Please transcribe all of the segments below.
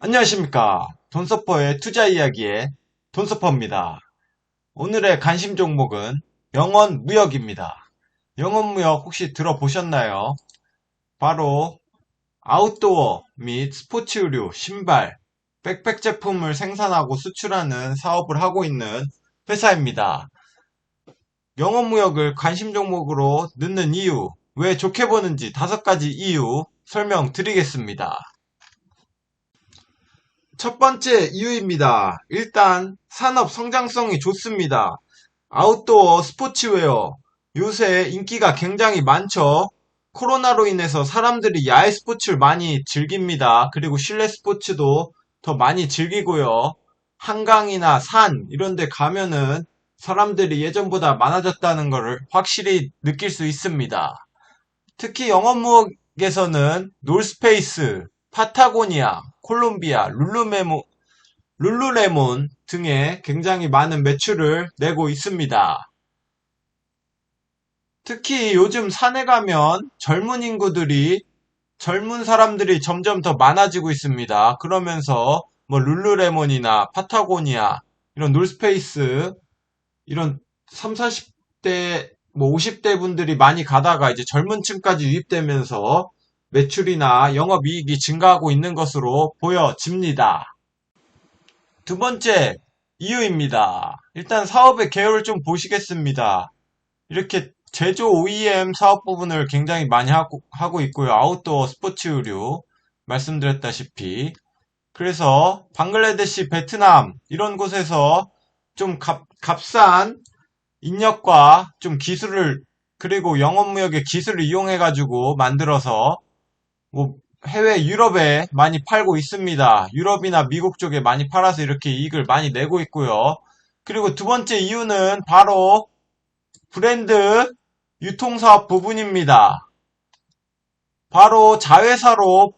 안녕하십니까. 돈서퍼의 투자 이야기의 돈서퍼입니다. 오늘의 관심 종목은 영원무역입니다. 영원무역 혹시 들어보셨나요? 바로 아웃도어 및 스포츠 의류, 신발, 백팩 제품을 생산하고 수출하는 사업을 하고 있는 회사입니다. 영원무역을 관심 종목으로 넣는 이유, 왜 좋게 보는지 5가지 이유 설명드리겠습니다. 첫 번째 이유입니다. 일단 산업 성장성이 좋습니다. 아웃도어 스포츠웨어 요새 인기가 굉장히 많죠. 코로나로 인해서 사람들이 야외 스포츠를 많이 즐깁니다. 그리고 실내 스포츠도 더 많이 즐기고요. 한강이나 산 이런 데 가면은 사람들이 예전보다 많아졌다는 것을 확실히 느낄 수 있습니다. 특히 영업무역에서는 놀스페이스, 파타고니아, 콜롬비아, 룰루레몬 등에 굉장히 많은 매출을 내고 있습니다. 특히 요즘 산에 가면 젊은 사람들이 점점 더 많아지고 있습니다. 그러면서 뭐 룰루레몬이나 파타고니아, 이런 놀스페이스, 이런 3, 40대, 뭐 50대 분들이 많이 가다가 이제 젊은 층까지 유입되면서 매출이나 영업이익이 증가하고 있는 것으로 보여집니다. 두 번째 이유입니다. 일단 사업의 개요를 좀 보시겠습니다. 이렇게 제조 OEM 사업 부분을 굉장히 많이 하고 있고요. 아웃도어 스포츠 의류 말씀드렸다시피 그래서 방글라데시, 베트남 이런 곳에서 좀 값싼 인력과 좀 기술을 그리고 영업무역의 기술을 이용해 가지고 만들어서 뭐 해외 유럽에 많이 팔고 있습니다. 유럽이나 미국 쪽에 많이 팔아서 이렇게 이익을 많이 내고 있고요. 그리고 두 번째 이유는 바로 브랜드 유통사업 부분입니다. 바로 자회사로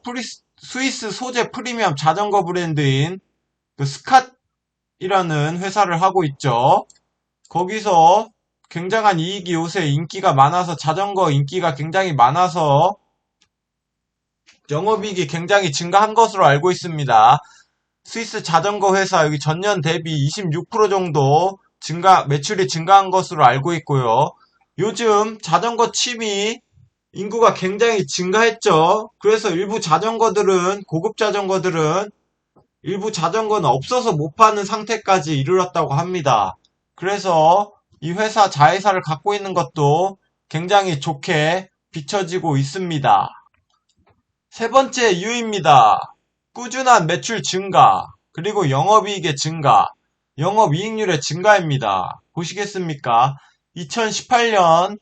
스위스 소재 프리미엄 자전거 브랜드인 그 스캇이라는 회사를 하고 있죠. 거기서 굉장한 이익이 요새 인기가 많아서 자전거 인기가 굉장히 많아서 영업이익이 굉장히 증가한 것으로 알고 있습니다. 스위스 자전거 회사 여기 전년 대비 26% 정도 매출이 증가한 것으로 알고 있고요. 요즘 자전거 취미 인구가 굉장히 증가했죠. 그래서 고급 자전거들은 일부 자전거는 없어서 못 파는 상태까지 이르렀다고 합니다. 그래서 이 자회사를 갖고 있는 것도 굉장히 좋게 비춰지고 있습니다. 세 번째 이유입니다. 꾸준한 매출 증가, 그리고 영업이익의 증가, 영업이익률의 증가입니다. 보시겠습니까? 2018년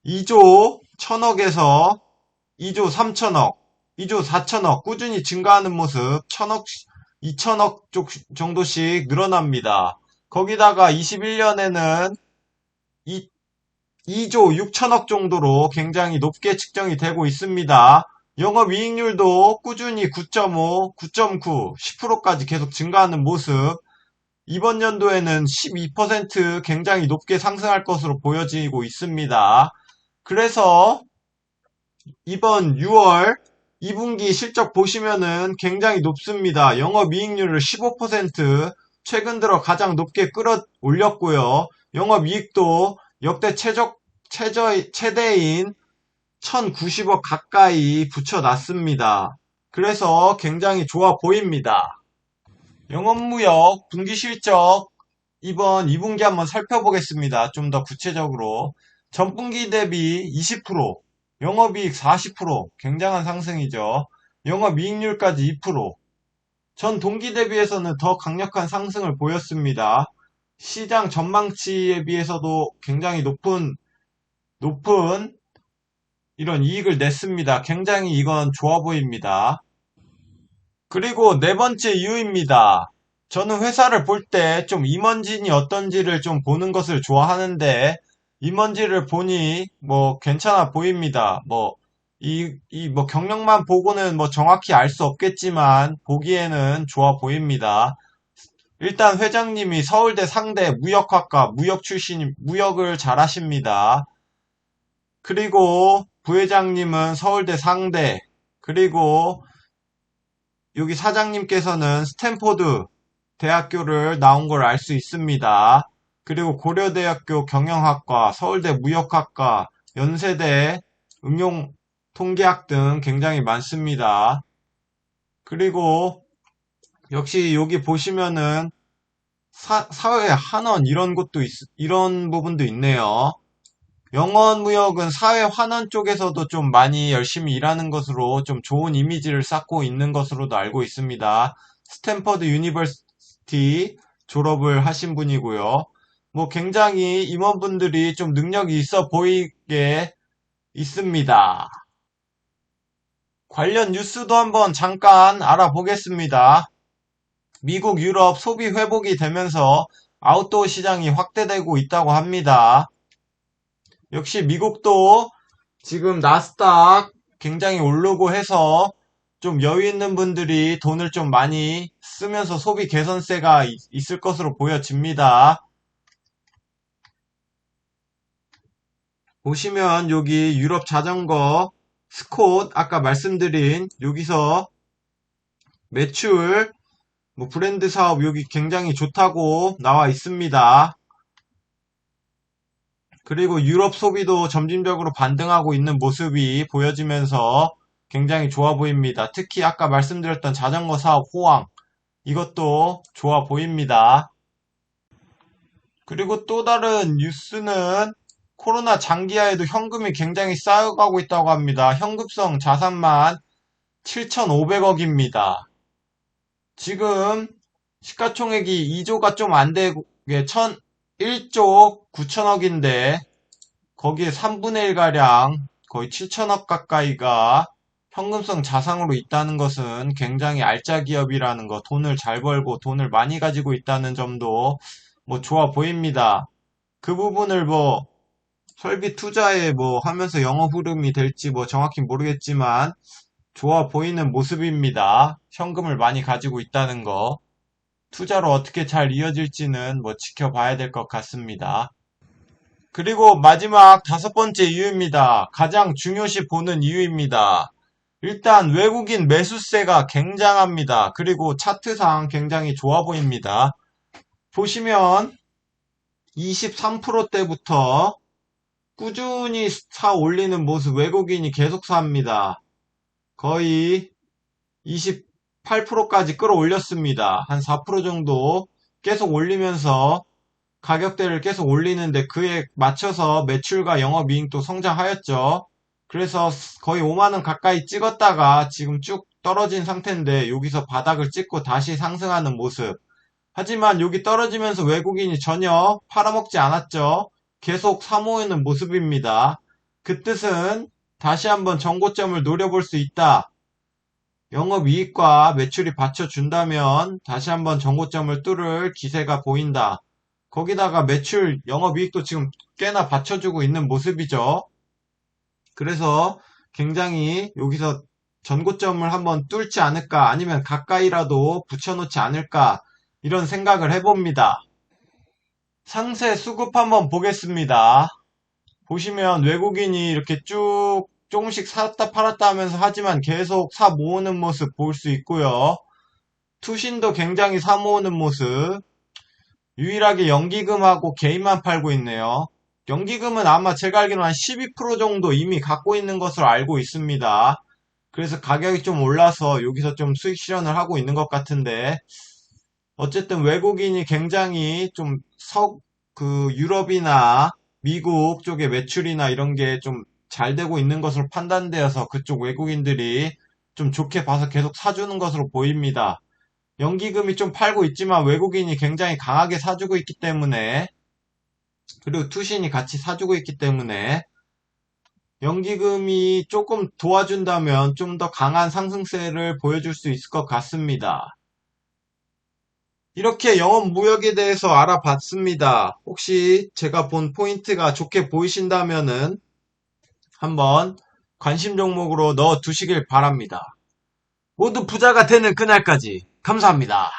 2조 1000억에서 2조 3천억, 2조 4천억 꾸준히 증가하는 모습 1000억, 2000억 정도씩 늘어납니다. 거기다가 21년에는 2조 6천억 정도로 굉장히 높게 측정이 되고 있습니다. 영업이익률도 꾸준히 9.5, 9.9, 10%까지 계속 증가하는 모습. 이번 연도에는 12% 굉장히 높게 상승할 것으로 보여지고 있습니다. 그래서 이번 6월 2분기 실적 보시면은 굉장히 높습니다. 영업이익률을 15% 최근 들어 가장 높게 끌어올렸고요. 영업이익도 역대 최대인 1090억 가까이 붙여놨습니다. 그래서 굉장히 좋아 보입니다. 영업무역 분기 실적 이번 2분기 한번 살펴보겠습니다. 좀 더 구체적으로 전분기 대비 20%, 영업이익 40%, 굉장한 상승이죠. 영업이익률까지 2%, 전 동기 대비해서는 더 강력한 상승을 보였습니다. 시장 전망치에 비해서도 굉장히 높은 이런 이익을 냈습니다. 굉장히 이건 좋아 보입니다. 그리고 네 번째 이유입니다. 저는 회사를 볼 때 좀 임원진이 어떤지를 좀 보는 것을 좋아하는데, 임원진을 보니 뭐 괜찮아 보입니다. 뭐 경력만 보고는 뭐 정확히 알 수 없겠지만, 보기에는 좋아 보입니다. 일단 회장님이 서울대 상대 무역학과 무역을 잘 하십니다. 그리고 부회장님은 서울대 상대, 그리고 여기 사장님께서는 스탠포드 대학교를 나온 걸 알 수 있습니다. 그리고 고려대학교 경영학과, 서울대 무역학과, 연세대 응용통계학 등 굉장히 많습니다. 그리고 역시 여기 보시면은 사회 한원 이런 부분도 있네요. 영어무역은 사회 환원 쪽에서도 좀 많이 열심히 일하는 것으로 좀 좋은 이미지를 쌓고 있는 것으로도 알고 있습니다. 스탠퍼드 유니버시티 졸업을 하신 분이고요. 뭐 굉장히 임원분들이 좀 능력이 있어 보이게 있습니다. 관련 뉴스도 한번 잠깐 알아보겠습니다. 미국, 유럽 소비 회복이 되면서 아웃도어 시장이 확대되고 있다고 합니다. 역시 미국도 지금 나스닥 굉장히 오르고 해서 좀 여유 있는 분들이 돈을 좀 많이 쓰면서 소비 개선세가 있을 것으로 보여집니다. 보시면 여기 유럽 자전거 스콧 아까 말씀드린 여기서 매출 뭐 브랜드 사업 여기 굉장히 좋다고 나와 있습니다. 그리고 유럽 소비도 점진적으로 반등하고 있는 모습이 보여지면서 굉장히 좋아 보입니다. 특히 아까 말씀드렸던 자전거 사업 호황 이것도 좋아 보입니다. 그리고 또 다른 뉴스는 코로나 장기화에도 현금이 굉장히 쌓여가고 있다고 합니다. 현금성 자산만 7,500억입니다. 지금 시가총액이 2조가 좀 안 되고 1조 9천억인데 거기에 3분의 1가량 거의 7천억 가까이가 현금성 자산으로 있다는 것은 굉장히 알짜 기업이라는 거, 돈을 잘 벌고 돈을 많이 가지고 있다는 점도 뭐 좋아 보입니다. 그 부분을 뭐 설비 투자에 뭐 하면서 영업 흐름이 될지 뭐 정확히 모르겠지만 좋아 보이는 모습입니다. 현금을 많이 가지고 있다는 거. 투자로 어떻게 잘 이어질지는 뭐 지켜봐야 될 것 같습니다. 그리고 마지막 5번째 이유입니다. 가장 중요시 보는 이유입니다. 일단 외국인 매수세가 굉장합니다. 그리고 차트상 굉장히 좋아 보입니다. 보시면 23%대부터 꾸준히 사 올리는 모습 외국인이 계속 삽니다. 거의 28%까지 끌어올렸습니다. 한 4% 정도 계속 올리면서 가격대를 계속 올리는데 그에 맞춰서 매출과 영업이익도 성장하였죠. 그래서 거의 5만원 가까이 찍었다가 지금 쭉 떨어진 상태인데 여기서 바닥을 찍고 다시 상승하는 모습. 하지만 여기 떨어지면서 외국인이 전혀 팔아먹지 않았죠. 계속 사모으는 모습입니다. 그 뜻은 다시 한번 정고점을 노려볼 수 있다. 영업이익과 매출이 받쳐준다면 다시 한번 정고점을 뚫을 기세가 보인다. 거기다가 매출, 영업이익도 지금 꽤나 받쳐주고 있는 모습이죠. 그래서 굉장히 여기서 전고점을 한번 뚫지 않을까 아니면 가까이라도 붙여놓지 않을까 이런 생각을 해봅니다. 상세 수급 한번 보겠습니다. 보시면 외국인이 이렇게 쭉 조금씩 샀다 팔았다 하면서 하지만 계속 사 모으는 모습 볼 수 있고요. 투신도 굉장히 사 모으는 모습. 유일하게 연기금하고 개인만 팔고 있네요. 연기금은 아마 제가 알기로는 한 12% 정도 이미 갖고 있는 것으로 알고 있습니다. 그래서 가격이 좀 올라서 여기서 좀 수익 실현을 하고 있는 것 같은데 어쨌든 외국인이 굉장히 좀 유럽이나 미국 쪽의 매출이나 이런 게 좀 잘 되고 있는 것으로 판단되어서 그쪽 외국인들이 좀 좋게 봐서 계속 사주는 것으로 보입니다. 연기금이 좀 팔고 있지만 외국인이 굉장히 강하게 사주고 있기 때문에 그리고 투신이 같이 사주고 있기 때문에 연기금이 조금 도와준다면 좀 더 강한 상승세를 보여줄 수 있을 것 같습니다. 이렇게 영업무역에 대해서 알아봤습니다. 혹시 제가 본 포인트가 좋게 보이신다면은 한번 관심 종목으로 넣어 두시길 바랍니다. 모두 부자가 되는 그날까지 감사합니다.